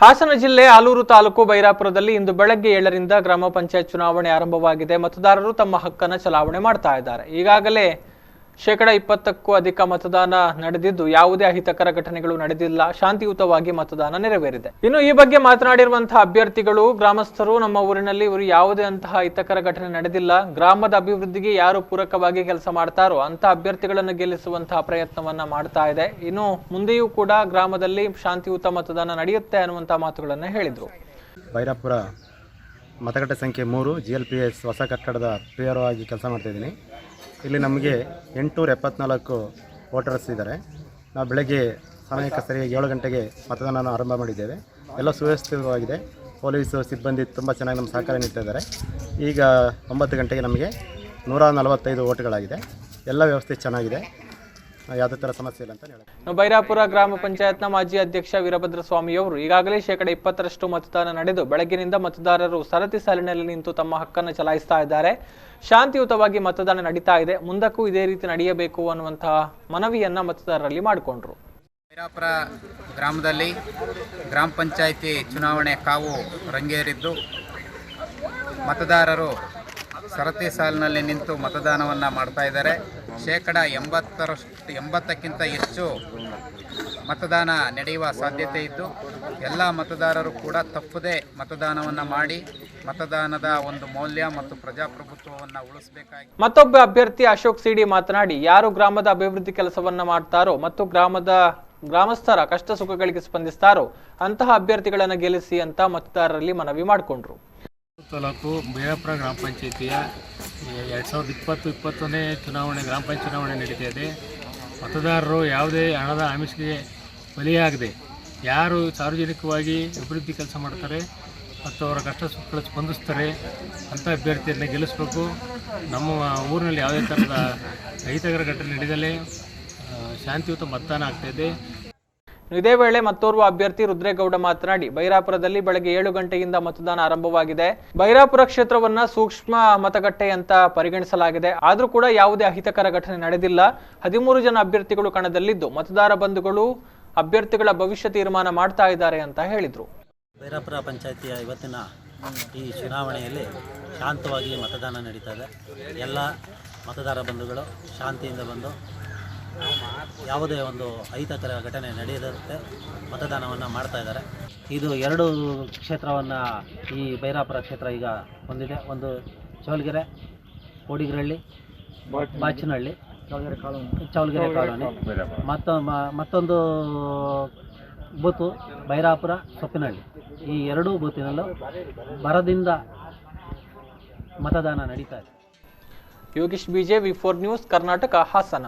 ಹಾಸನ ಜಿಲ್ಲೆ ಆಲೂರು ತಾಲೂಕು ಬೈರಾಪುರದಲ್ಲಿ ಇಂದು ಬೆಳಗ್ಗೆ 7ರಿಂದ ಗ್ರಾಮ ಪಂಚಾಯತ್ ಚುನಾವಣೆ ಆರಂಭವಾಗಿದೆ. ಮತದಾರರು ತಮ್ಮ ಹಕ್ಕನ್ನು ಚಲಾವಣೆ ಮಾಡ್ತಾ ಇದ್ದಾರೆ. ಈಗಾಗಲೇ 20%ಕ್ಕೂ ಅಧಿಕ ಮತದಾನ ನಡೆದಿದ್ದು ಯಾವುದೇ ಅಹಿತಕರ ಘಟನೆಗಳು ನಡೆದಿಲ್ಲ. ಶಾಂತಿಯುತವಾಗಿ ಮತದಾನ ನೆರವೇರಿದೆ. ಇನ್ನು ಈ ಬಗ್ಗೆ ಮಾತನಾಡಿರುವಂತಹ ಅಭ್ಯರ್ಥಿಗಳು, ಗ್ರಾಮಸ್ಥರು ನಮ್ಮ ಊರಿನಲ್ಲಿ ಇವರು ಯಾವುದೇ ಅಂತಹ ಅಹಿತಕರ ಘಟನೆ ನಡೆದಿಲ್ಲ. ಗ್ರಾಮದ ಅಭಿವೃದ್ಧಿಗೆ ಯಾರು ಪೂರಕವಾಗಿ ಕೆಲಸ ಮಾಡ್ತಾರೋ ಅಂತ ಅಭ್ಯರ್ಥಿಗಳನ್ನು ಗೆಲ್ಲಿಸುವಂತಹ ಪ್ರಯತ್ನವನ್ನ ಮಾಡ್ತಾ ಇದೆ. ಇನ್ನು ಮುಂದೆಯೂ ಕೂಡ ಗ್ರಾಮದಲ್ಲಿ ಶಾಂತಿಯುತ ಮತದಾನ ನಡೆಯುತ್ತೆ ಅನ್ನುವಂತಹ ಮಾತುಗಳನ್ನು ಹೇಳಿದ್ರು. ಬೈರಾಪುರ ಮತಗಟ್ಟೆ ಸಂಖ್ಯೆ 3 GLPS ಹೊಸ ಕಟ್ಟಡದ PRO ಆಗಿ ಕೆಲಸ ಮಾಡ್ತಾ ಇದ್ದೀನಿ. ಇಲ್ಲಿ ನಮಗೆ 874 ವೋಟರ್ಸ್ ಇದ್ದಾರೆ. ನಾವು ಬೆಳಗ್ಗೆ ಸಮಯಕ್ಕೆ ಸರಿಯಾಗಿ 7 ಗಂಟೆಗೆ ಮತದಾನ ಆರಂಭ ಮಾಡಿದ್ದೇವೆ. ಎಲ್ಲ ಸುವ್ಯವಸ್ಥಿತವಾಗಿದೆ. ಪೊಲೀಸು ಸಿಬ್ಬಂದಿ ತುಂಬ ಚೆನ್ನಾಗಿ ನಮ್ಮ ಸಹಕಾರ ನೀಡ್ತಾ ಇದ್ದಾರೆ. ಈಗ 9 ಗಂಟೆಗೆ ನಮಗೆ 145 ವೋಟ್ಗಳಾಗಿದೆ. ಎಲ್ಲ ವ್ಯವಸ್ಥೆ ಚೆನ್ನಾಗಿದೆ, ಯಾವುದೇ ಥರ ಸಮಸ್ಯೆ ಇಲ್ಲ ಅಂತ ಹೇಳಿ. ಬೈರಾಪುರ ಗ್ರಾಮ ಪಂಚಾಯತ್ನ ಮಾಜಿ ಅಧ್ಯಕ್ಷ ವೀರಭದ್ರ ಸ್ವಾಮಿಯವರು ಈಗಾಗಲೇ 20% ಮತದಾನ ನಡೆದು ಬೆಳಗ್ಗಿನಿಂದ ಮತದಾರರು ಸರತಿ ಸಾಲಿನಲ್ಲಿ ನಿಂತು ತಮ್ಮ ಹಕ್ಕನ್ನು ಚಲಾಯಿಸ್ತಾ ಇದ್ದಾರೆ. ಶಾಂತಿಯುತವಾಗಿ ಮತದಾನ ನಡೀತಾ ಇದೆ. ಮುಂದಕ್ಕೂ ಇದೇ ರೀತಿ ನಡೆಯಬೇಕು ಅನ್ನುವಂತಹ ಮನವಿಯನ್ನ ಮತದಾರರಲ್ಲಿ ಮಾಡಿಕೊಂಡ್ರು. ಬೈರಾಪುರ ಗ್ರಾಮದಲ್ಲಿ ಗ್ರಾಮ ಪಂಚಾಯಿತಿ ಚುನಾವಣೆ ಕಾವು ರಂಗೇರಿದ್ದು ಮತದಾರರು ಸರತಿ ಸಾಲಿನಲ್ಲಿ ನಿಂತು ಮತದಾನವನ್ನು ಮಾಡ್ತಾ ಇದ್ದಾರೆ. 80%ಕ್ಕಿಂತ ಹೆಚ್ಚು ಮತದಾನ ನಡೆಯುವ ಸಾಧ್ಯತೆ ಇದ್ದು ಎಲ್ಲ ಮತದಾರರು ಕೂಡ ತಪ್ಪದೇ ಮತದಾನವನ್ನು ಮಾಡಿ ಮತದಾನದ ಒಂದು ಮೌಲ್ಯ ಮತ್ತು ಪ್ರಜಾಪ್ರಭುತ್ವವನ್ನು ಉಳಿಸಬೇಕಾಗಿ. ಮತ್ತೊಬ್ಬ ಅಭ್ಯರ್ಥಿ ಅಶೋಕ್ ಸಿಡಿ ಮಾತನಾಡಿ, ಯಾರು ಗ್ರಾಮದ ಅಭಿವೃದ್ಧಿ ಕೆಲಸವನ್ನ ಮಾಡ್ತಾರೋ ಮತ್ತು ಗ್ರಾಮಸ್ಥರ ಕಷ್ಟ ಸುಖಗಳಿಗೆ ಸ್ಪಂದಿಸ್ತಾರೋ ಅಂತಹ ಅಭ್ಯರ್ಥಿಗಳನ್ನು ಗೆಲ್ಲಿಸಿ ಅಂತ ಮತದಾರರಲ್ಲಿ ಮನವಿ ಮಾಡಿಕೊಂಡ್ರು. ತಾಲೂಕು ಬೈರಾಪುರ ಗ್ರಾಮ ಪಂಚಾಯಿತಿಯ 2020-21ನೇ ಚುನಾವಣೆ ಗ್ರಾಮ ಪಂಚಾಯತ್ ಚುನಾವಣೆ ನಡೀತಾ ಇದೆ. ಮತದಾರರು ಯಾವುದೇ ಹಣದ ಆಮಿಷಕ್ಕೆ ಬಲಿಯಾಗದೆ ಯಾರು ಸಾರ್ವಜನಿಕವಾಗಿ ಅಭಿವೃದ್ಧಿ ಕೆಲಸ ಮಾಡ್ತಾರೆ ಮತ್ತು ಅವರ ಕಷ್ಟ ಸುಖಗಳು ಸ್ಪಂದಿಸ್ತಾರೆ ಅಂಥ ಅಭ್ಯರ್ಥಿಯನ್ನು ಗೆಲ್ಲಿಸಬೇಕು. ನಮ್ಮ ಊರಿನಲ್ಲಿ ಯಾವುದೇ ಥರದ ಅಹಿತಕರ ಘಟನೆ ನಡೆದಲೇ ಶಾಂತಿಯುತ ಮತದಾನ ಆಗ್ತಾಯಿದೆ. ಇದೇ ವೇಳೆ ಮತ್ತೋರ್ವ ಅಭ್ಯರ್ಥಿ ರುದ್ರೇಗೌಡ ಮಾತನಾಡಿ, ಬೈರಾಪುರದಲ್ಲಿ ಬೆಳಗ್ಗೆ 7 ಗಂಟೆಯಿಂದ ಮತದಾನ ಆರಂಭವಾಗಿದೆ. ಬೈರಾಪುರ ಕ್ಷೇತ್ರವನ್ನ ಸೂಕ್ಷ್ಮ ಮತಗಟ್ಟೆ ಅಂತ ಪರಿಗಣಿಸಲಾಗಿದೆ. ಆದರೂ ಕೂಡ ಯಾವುದೇ ಅಹಿತಕರ ಘಟನೆ ನಡೆದಿಲ್ಲ. 13 ಜನ ಅಭ್ಯರ್ಥಿಗಳು ಕಣದಲ್ಲಿದ್ದು ಮತದಾರ ಬಂಧುಗಳು ಅಭ್ಯರ್ಥಿಗಳ ಭವಿಷ್ಯ ತೀರ್ಮಾನ ಮಾಡ್ತಾ ಇದ್ದಾರೆ ಅಂತ ಹೇಳಿದ್ರು. ಬೈರಾಪುರ ಪಂಚಾಯಿತಿಯ ಇವತ್ತಿನ ಈ ಚುನಾವಣೆಯಲ್ಲಿ ಶಾಂತವಾಗಿ ಮತದಾನ ನಡೀತಾ ಇದೆ. ಎಲ್ಲ ಮತದಾರ ಬಂಧುಗಳು ಶಾಂತಿಯಿಂದ ಬಂದು ಯಾವುದೇ ಒಂದು ಅಹಿತಕರ ಘಟನೆ ನಡೆಯದಂತೆ ಮತದಾನವನ್ನು ಮಾಡ್ತಾ ಇದ್ದಾರೆ. ಇದು 2 ಕ್ಷೇತ್ರವನ್ನು ಈ ಬೈರಾಪುರ ಕ್ಷೇತ್ರ ಈಗ ಹೊಂದಿದೆ. ಒಂದು ಚೌಲ್ಗೆರೆ, ಕೋಡಿಗ್ರಹಳ್ಳಿ, ಬಾಚನಹಳ್ಳಿ, ಚೌಲ್ಗೆರೆ ಕಾಲೋನಿ, ಮತ್ತೊಂದು ಬೂತು ಬೈರಾಪುರ ಸೊಪ್ಪಿನಹಳ್ಳಿ. ಈ 2 ಬೂತಿನಲ್ಲೂ ಬರದಿಂದ ಮತದಾನ ನಡೀತಾ ಇದೆ. Yogish BJ V4 news, Karnataka, Hassan.